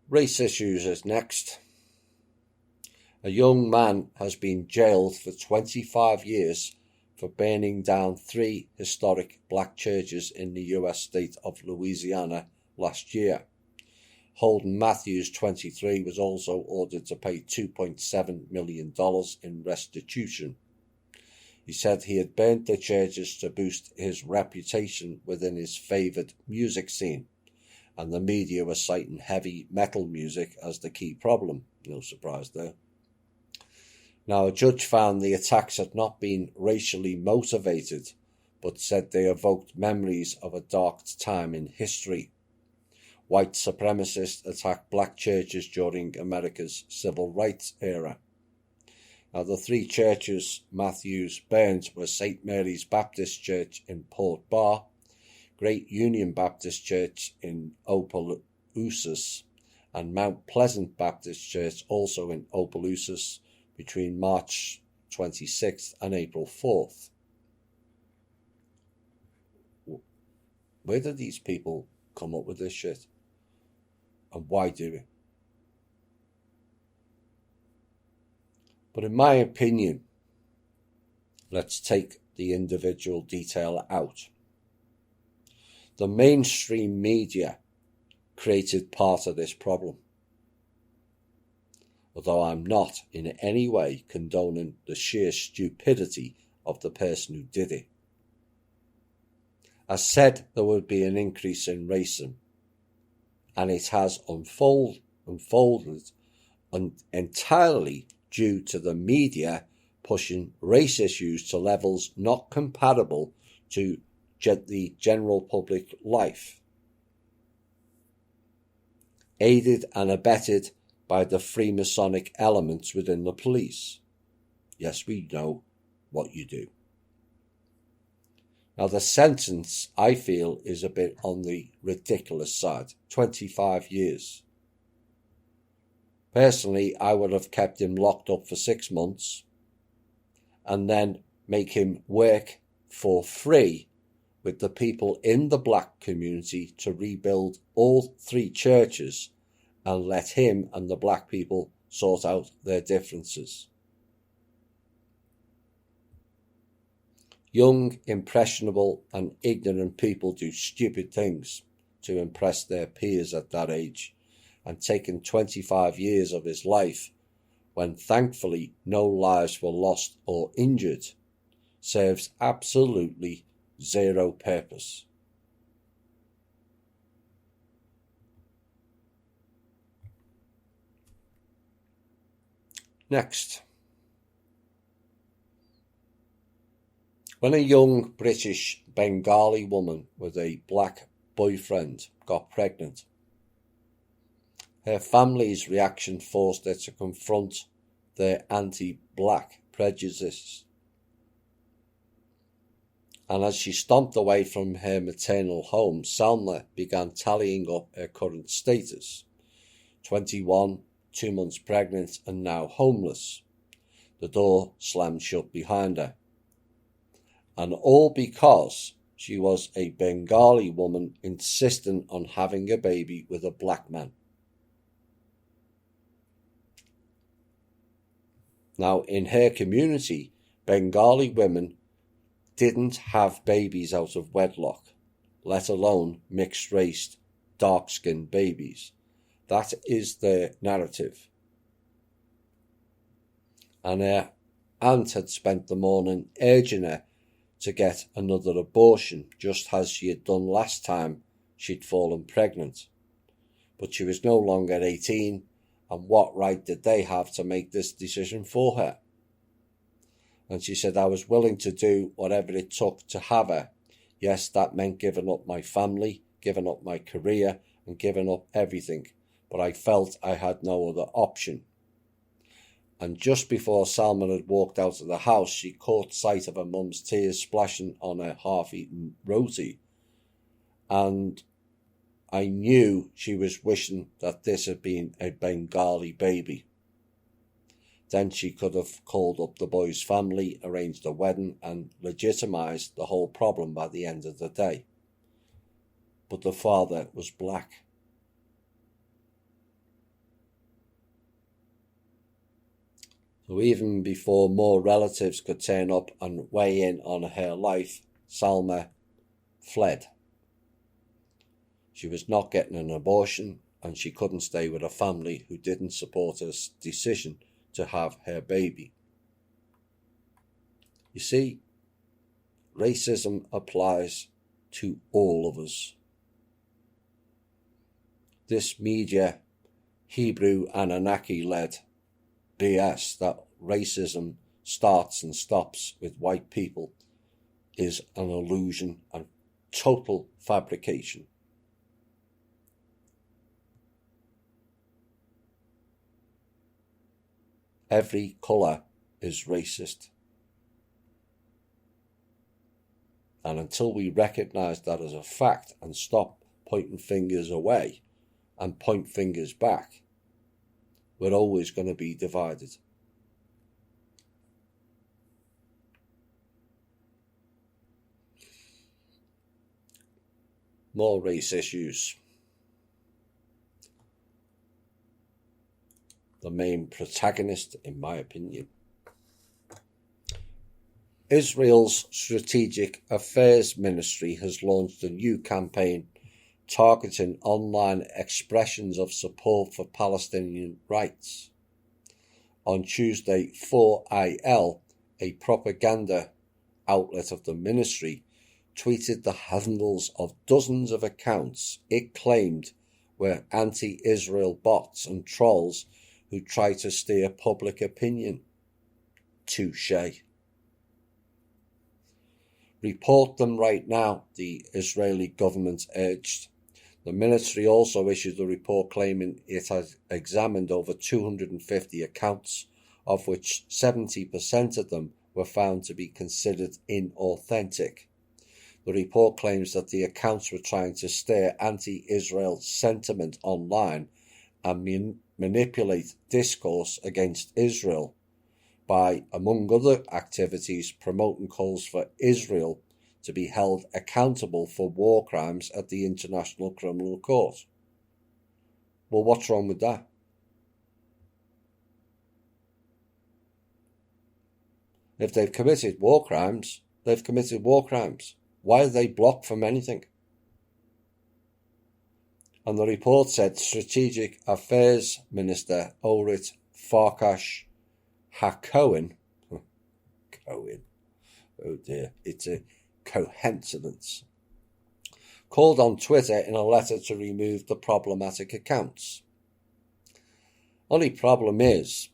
Race issues is next. A young man has been jailed for 25 years for burning down 3 historic black churches in the US state of Louisiana last year. Holden Matthews, 23, was also ordered to pay $2.7 million in restitution. He said he had burnt the churches to boost his reputation within his favoured music scene, and the media were citing heavy metal music as the key problem. No surprise there. Now, a judge found the attacks had not been racially motivated, but said they evoked memories of a dark time in history. White supremacists attacked black churches during America's civil rights era. Now, the 3 churches Matthews burned were St. Mary's Baptist Church in Port Bar, Great Union Baptist Church in Opelousas, and Mount Pleasant Baptist Church, also in Opelousas, between March 26th and April 4th. Where did these people come up with this shit? And why do it? But in my opinion, let's take the individual detail out. The mainstream media created part of this problem, although I'm not in any way condoning the sheer stupidity of the person who did it. I said there would be an increase in racism, and it has unfolded entirely due to the media pushing race issues to levels not compatible to the general public life, aided and abetted by the Freemasonic elements within the police. Yes, we know what you do. Now, the sentence, I feel, is a bit on the ridiculous side. 25 years. Personally, I would have kept him locked up for 6 months and then make him work for free with the people in the black community to rebuild all 3 churches and let him and the black people sort out their differences. Young, impressionable and ignorant people do stupid things to impress their peers at that age, and taking 25 years of his life, when thankfully no lives were lost or injured, serves absolutely zero purpose. Next. When a young British Bengali woman with a black boyfriend got pregnant, her family's reaction forced her to confront their anti-black prejudices. And as she stomped away from her maternal home, Salma began tallying up her current status. 21, 2 months pregnant, and now homeless. The door slammed shut behind her. And all because she was a Bengali woman insisting on having a baby with a black man. Now, in her community, Bengali women didn't have babies out of wedlock, let alone mixed-race, dark-skinned babies. That is their narrative. And her aunt had spent the morning urging her to get another abortion, just as she had done last time she'd fallen pregnant. But she was no longer 18, and what right did they have to make this decision for her? And she said, I was willing to do whatever it took to have her. Yes, that meant giving up my family, giving up my career, and giving up everything. But I felt I had no other option. And just before Salman had walked out of the house, she caught sight of her mum's tears splashing on her half-eaten roti. And I knew she was wishing that this had been a Bengali baby. Then she could have called up the boy's family, arranged a wedding, and legitimised the whole problem by the end of the day. But the father was black. So even before more relatives could turn up and weigh in on her life, Salma fled. She was not getting an abortion, and she couldn't stay with a family who didn't support her decision to have her baby. You see, racism applies to all of us. This media, Hebrew Anunnaki-led BS that racism starts and stops with white people is an illusion and total fabrication. Every colour is racist. And until we recognise that as a fact and stop pointing fingers away and point fingers back, we're always going to be divided. More race issues. The main protagonist, in my opinion. Israel's Strategic Affairs Ministry has launched a new campaign targeting online expressions of support for Palestinian rights. On Tuesday, 4IL, a propaganda outlet of the ministry, tweeted the handles of dozens of accounts it claimed were anti-Israel bots and trolls who try to steer public opinion. Touché. Report them right now, the Israeli government urged. The ministry also issued a report claiming it has examined over 250 accounts, of which 70% of them were found to be considered inauthentic. The report claims that the accounts were trying to stir anti-Israel sentiment online and manipulate discourse against Israel by, among other activities, promoting calls for Israel to be held accountable for war crimes at the International Criminal Court. Well, what's wrong with that? If they've committed war crimes, they've committed war crimes. Why are they blocked from anything? And the report said Strategic Affairs Minister Orit Farkash HaKohen, Cohen, oh dear, it's a coincidence, called on Twitter in a letter to remove the problematic accounts. Only problem is,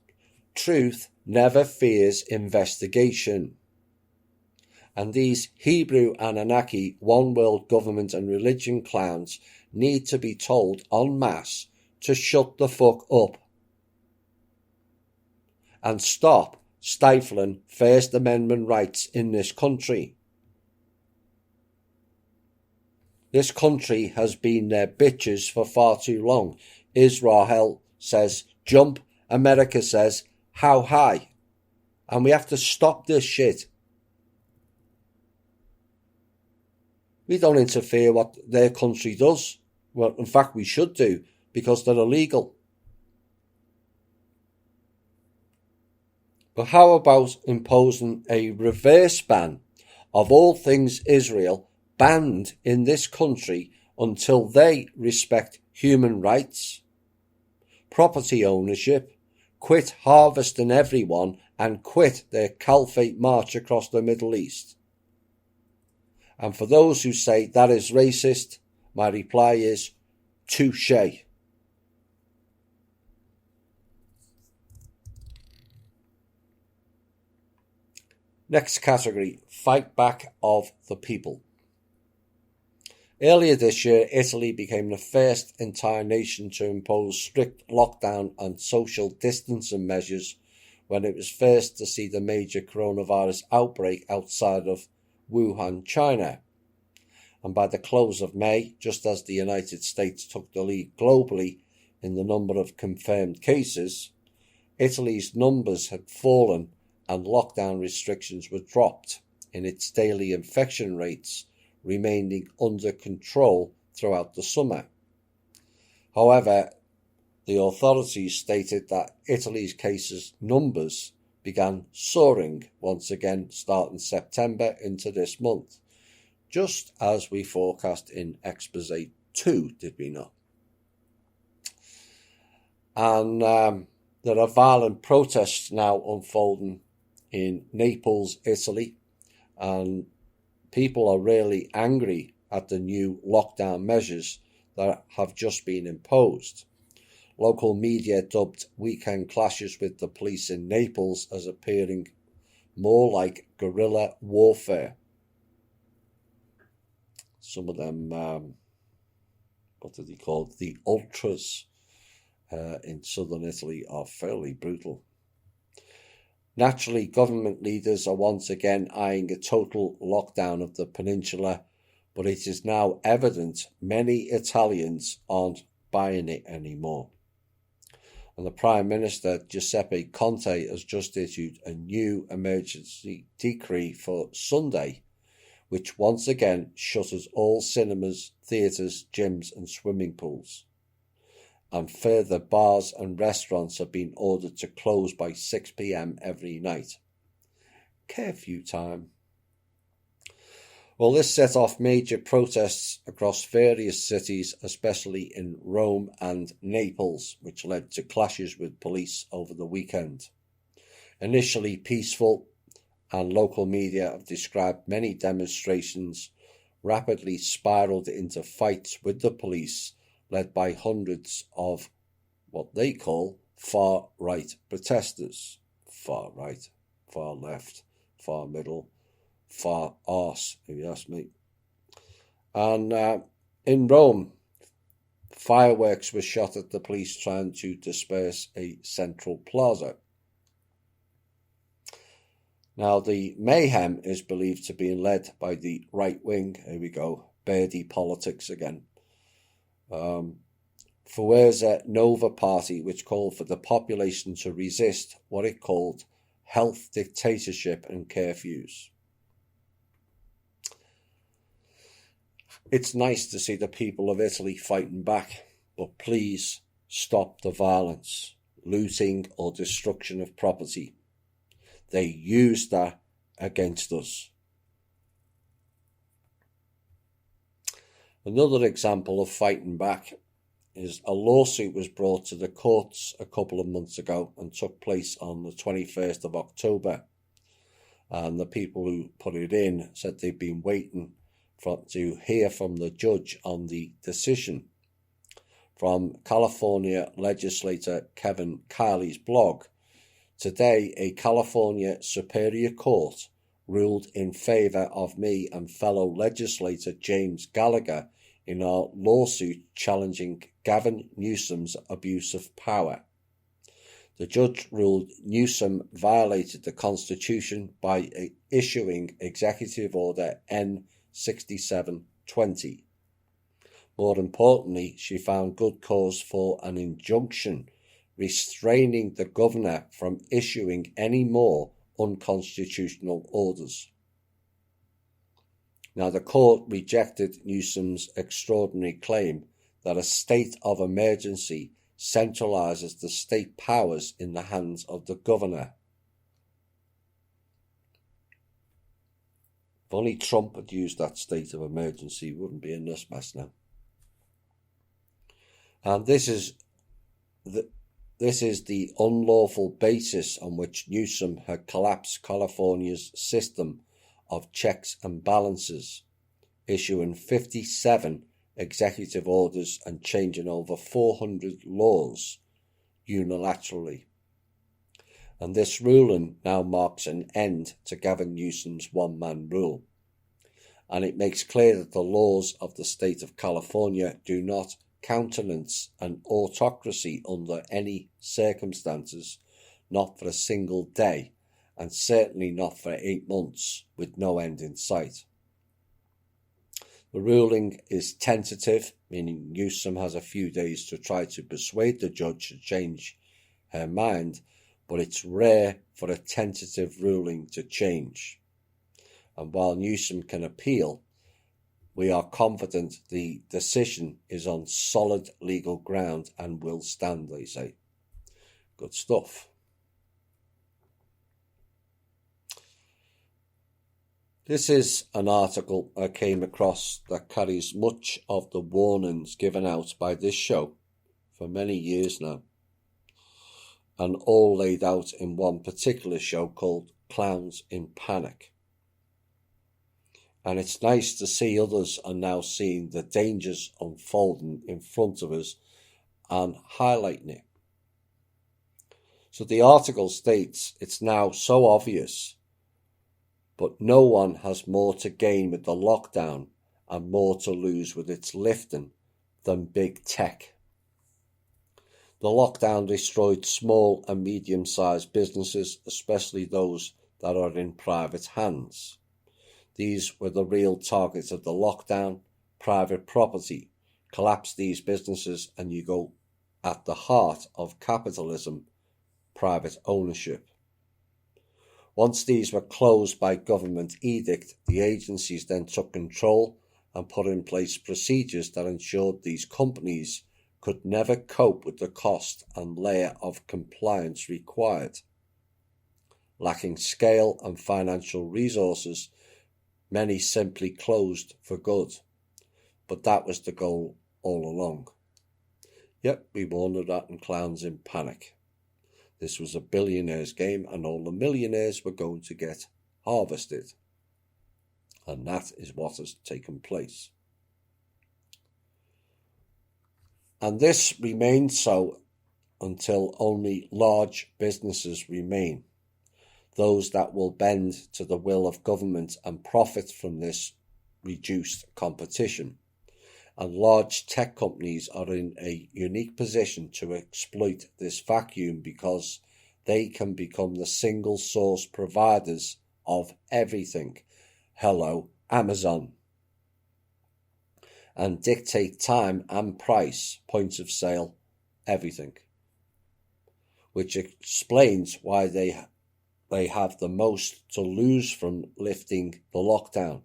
truth never fears investigation. And these Hebrew Anunnaki, one world government and religion clowns need to be told en masse to shut the fuck up and stop stifling First Amendment rights in this country. This country has been their bitches for far too long. Israel says jump, America says how high, and we have to stop this shit. We don't interfere what their country does. Well, in fact, we should do, because they're illegal. But how about imposing a reverse ban of all things Israel banned in this country until they respect human rights, property ownership, quit harvesting everyone, and quit their caliphate march across the Middle East? And for those who say that is racist, my reply is touché. Next category, fight back of the people. Earlier this year, Italy became the first entire nation to impose strict lockdown and social distancing measures when it was first to see the major coronavirus outbreak outside of Wuhan, China. And by the close of May, just as the United States took the lead globally in the number of confirmed cases, Italy's numbers had fallen and lockdown restrictions were dropped, in its daily infection rates remaining under control throughout the summer. However, the authorities stated that Italy's cases numbers began soaring once again starting September into this month, just as we forecast in Exposé 2, did we not? And there are violent protests now unfolding in Naples, Italy, and people are really angry at the new lockdown measures that have just been imposed. Local media dubbed weekend clashes with the police in Naples as appearing more like guerrilla warfare. Some of them, what did he call it? The ultras in southern Italy are fairly brutal. Naturally, government leaders are once again eyeing a total lockdown of the peninsula, but it is now evident many Italians aren't buying it anymore. And the Prime Minister, Giuseppe Conte, has just issued a new emergency decree for Sunday, which once again shutters all cinemas, theatres, gyms and swimming pools. And further, bars and restaurants have been ordered to close by 6 p.m. every night. Curfew time. Well, this set off major protests across various cities, especially in Rome and Naples, which led to clashes with police over the weekend. Initially peaceful, and local media have described many demonstrations rapidly spiraled into fights with the police, led by hundreds of what they call far-right protesters. Far-right, far-left, far-middle, far-arse, if you ask me. And in Rome, fireworks were shot at the police trying to disperse a central plaza. Now, the mayhem is believed to be led by the right wing. Here we go, Verdi politics again. Forza Nova party, which called for the population to resist what it called health dictatorship and curfews. It's nice to see the people of Italy fighting back, but please stop the violence, looting or destruction of property. They use that against us. Another example of fighting back is a lawsuit was brought to the courts a couple of months ago and took place on the 21st of October. And the people who put it in said they'd been waiting to hear from the judge on the decision. From California legislator Kevin Kiley's blog, today a California Superior Court ruled in favour of me and fellow legislator James Gallagher in our lawsuit challenging Gavin Newsom's abuse of power. The judge ruled Newsom violated the Constitution by issuing Executive Order N-6720. More importantly, she found good cause for an injunction restraining the governor from issuing any more unconstitutional orders. Now, the court rejected Newsom's extraordinary claim that a state of emergency centralises the state powers in the hands of the governor. If only Trump had used that state of emergency, we wouldn't be in this mess now. And this is the unlawful basis on which Newsom had collapsed California's system of checks and balances, issuing 57 executive orders and changing over 400 laws unilaterally. And this ruling now marks an end to Gavin Newsom's one-man rule. And it makes clear that the laws of the state of California do not countenance an autocracy under any circumstances, not for a single day, and certainly not for 8 months, with no end in sight. The ruling is tentative, meaning Newsom has a few days to try to persuade the judge to change her mind, but it's rare for a tentative ruling to change. And while Newsom can appeal, we are confident the decision is on solid legal ground and will stand, they say. Good stuff. This is an article I came across that carries much of the warnings given out by this show for many years now, and all laid out in one particular show called Clowns in Panic. And it's nice to see others are now seeing the dangers unfolding in front of us and highlighting it. So the article states it's now so obvious, but no one has more to gain with the lockdown and more to lose with its lifting than big tech. The lockdown destroyed small and medium-sized businesses, especially those that are in private hands. These were the real targets of the lockdown. Private property. Collapse these businesses and you go at the heart of capitalism, private ownership. Once these were closed by government edict, the agencies then took control and put in place procedures that ensured these companies could never cope with the cost and layer of compliance required. Lacking scale and financial resources, many simply closed for good. But that was the goal all along. Yep, we warned of that in Clowns in Panic. This was a billionaire's game and all the millionaires were going to get harvested. And that is what has taken place. And this remained so until only large businesses remain. Those that will bend to the will of government and profit from this reduced competition. And large tech companies are in a unique position to exploit this vacuum because they can become the single source providers of everything. Hello, Amazon. And dictate time and price, points of sale, everything. Which explains why they have the most to lose from lifting the lockdown,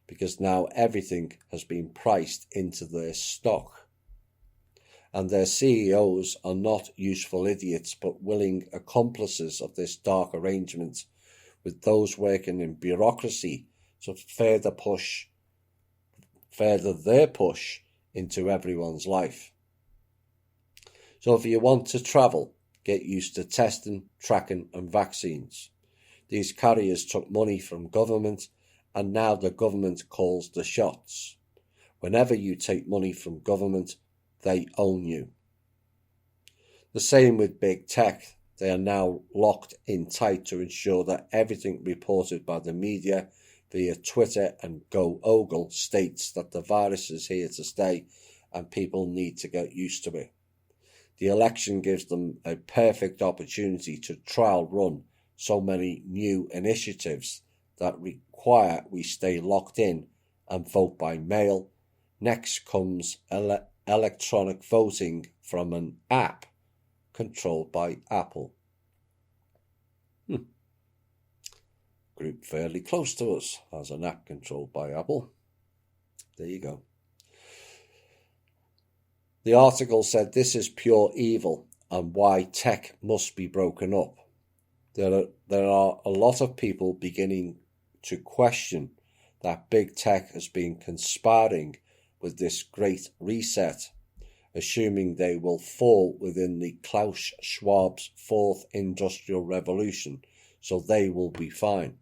because now everything has been priced into their stock. And their CEOs are not useful idiots, but willing accomplices of this dark arrangement, with those working in bureaucracy to further their push into everyone's life. So if you want to travel, get used to testing, tracking and vaccines. These carriers took money from government and now the government calls the shots. Whenever you take money from government, they own you. The same with big tech. They are now locked in tight to ensure that everything reported by the media via Twitter and GoOgle states that the virus is here to stay and people need to get used to it. The election gives them a perfect opportunity to trial run so many new initiatives that require we stay locked in and vote by mail. Next comes electronic voting from an app controlled by Apple. Group fairly close to us has an app controlled by Apple. There you go. The article said this is pure evil and why tech must be broken up. There are a lot of people beginning to question that big tech has been conspiring with this great reset, assuming they will fall within the Klaus Schwab's fourth industrial revolution, so they will be fine.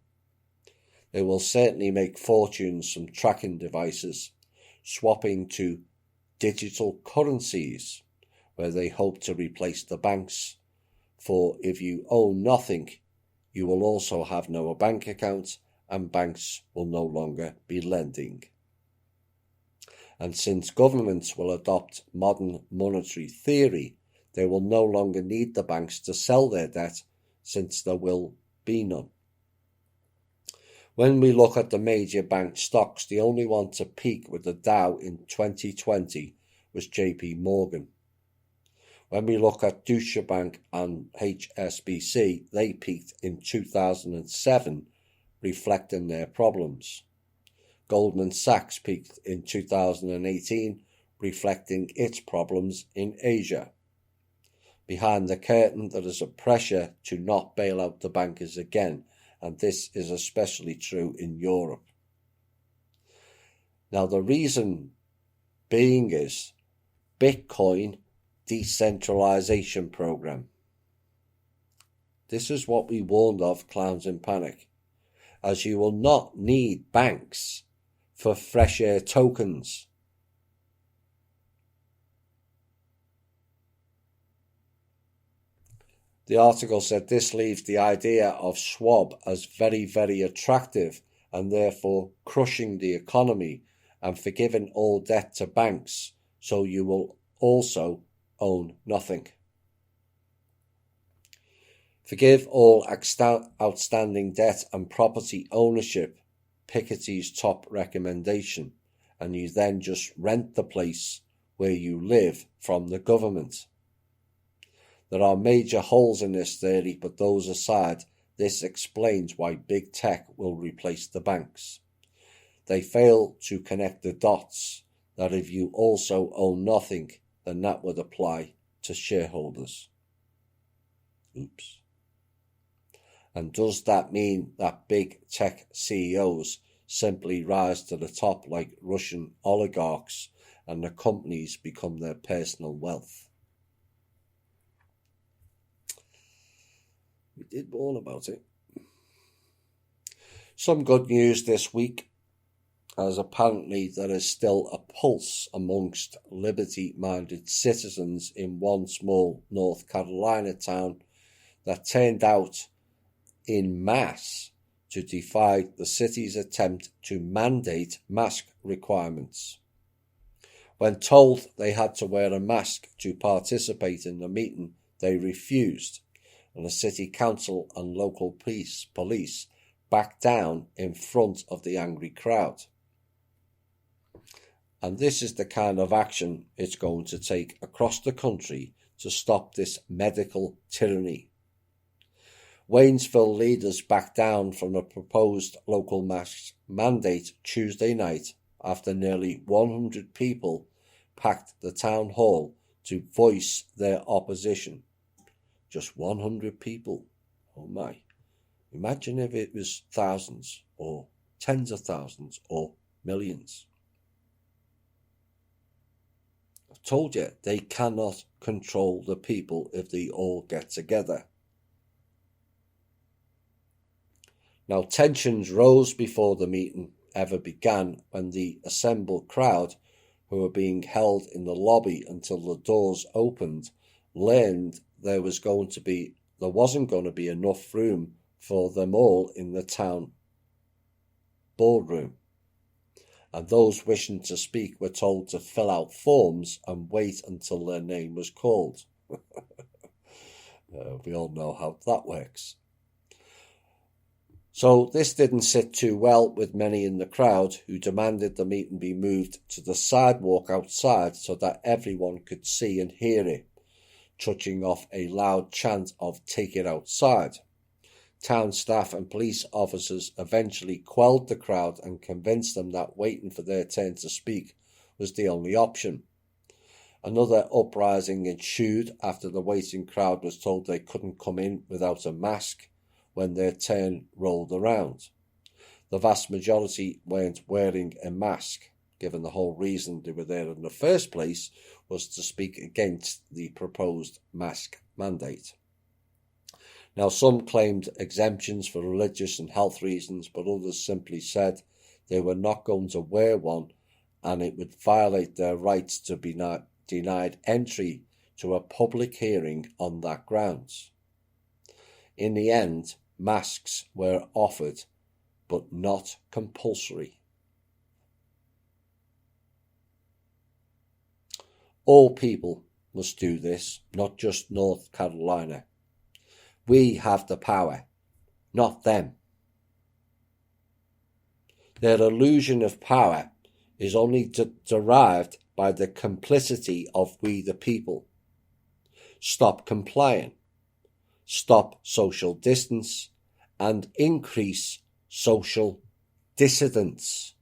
They will certainly make fortunes from tracking devices, swapping to digital currencies, where they hope to replace the banks. For if you own nothing, you will also have no bank account, and banks will no longer be lending. And since governments will adopt modern monetary theory, they will no longer need the banks to sell their debt, since there will be none. When we look at the major bank stocks, the only one to peak with the Dow in 2020 was JP Morgan. When we look at Deutsche Bank and HSBC, they peaked in 2007, reflecting their problems. Goldman Sachs peaked in 2018, reflecting its problems in Asia. Behind the curtain, there is a pressure to not bail out the bankers again, and this is especially true in Europe. Now, the reason being is Bitcoin decentralization program. This is what we warned of, Clowns in Panic, as you will not need banks for fresh air tokens. The article said this leaves the idea of Schwab as very, very attractive and therefore crushing the economy and forgiving all debt to banks, so you will also own nothing. Forgive all outstanding debt and property ownership, Piketty's top recommendation, and you then just rent the place where you live from the government. There are major holes in this theory, but those aside, this explains why big tech will replace the banks. They fail to connect the dots that if you also own nothing, then that would apply to shareholders. Oops. And does that mean that big tech CEOs simply rise to the top like Russian oligarchs and the companies become their personal wealth? We did warn about it. Some good news this week, as apparently there is still a pulse amongst liberty-minded citizens in one small North Carolina town that turned out in mass to defy the city's attempt to mandate mask requirements. When told they had to wear a mask to participate in the meeting, they refused, and the city council and local police backed down in front of the angry crowd. And this is the kind of action it's going to take across the country to stop this medical tyranny. Waynesville leaders backed down from a proposed local mask mandate Tuesday night after nearly 100 people packed the town hall to voice their opposition. Just 100 people. Oh my. Imagine if it was thousands or tens of thousands or millions. I told you, they cannot control the people if they all get together. Now, tensions rose before the meeting ever began when the assembled crowd, who were being held in the lobby until the doors opened, learned there wasn't going to be enough room for them all in the town boardroom. And those wishing to speak were told to fill out forms and wait until their name was called. We all know how that works. So this didn't sit too well with many in the crowd, who demanded the meeting be moved to the sidewalk outside so that everyone could see and hear it, touching off a loud chant of "take it outside." Town staff and police officers eventually quelled the crowd and convinced them that waiting for their turn to speak was the only option. Another uprising ensued after the waiting crowd was told they couldn't come in without a mask when their turn rolled around. The vast majority weren't wearing a mask, given the whole reason they were there in the first place was to speak against the proposed mask mandate. Now, some claimed exemptions for religious and health reasons, but others simply said they were not going to wear one and it would violate their rights to be denied entry to a public hearing on that grounds. In the end, masks were offered, but not compulsory. All people must do this, not just North Carolina. We have the power, not them. Their illusion of power is only derived by the complicity of we the people. Stop complying. Stop social distance and increase social dissidence.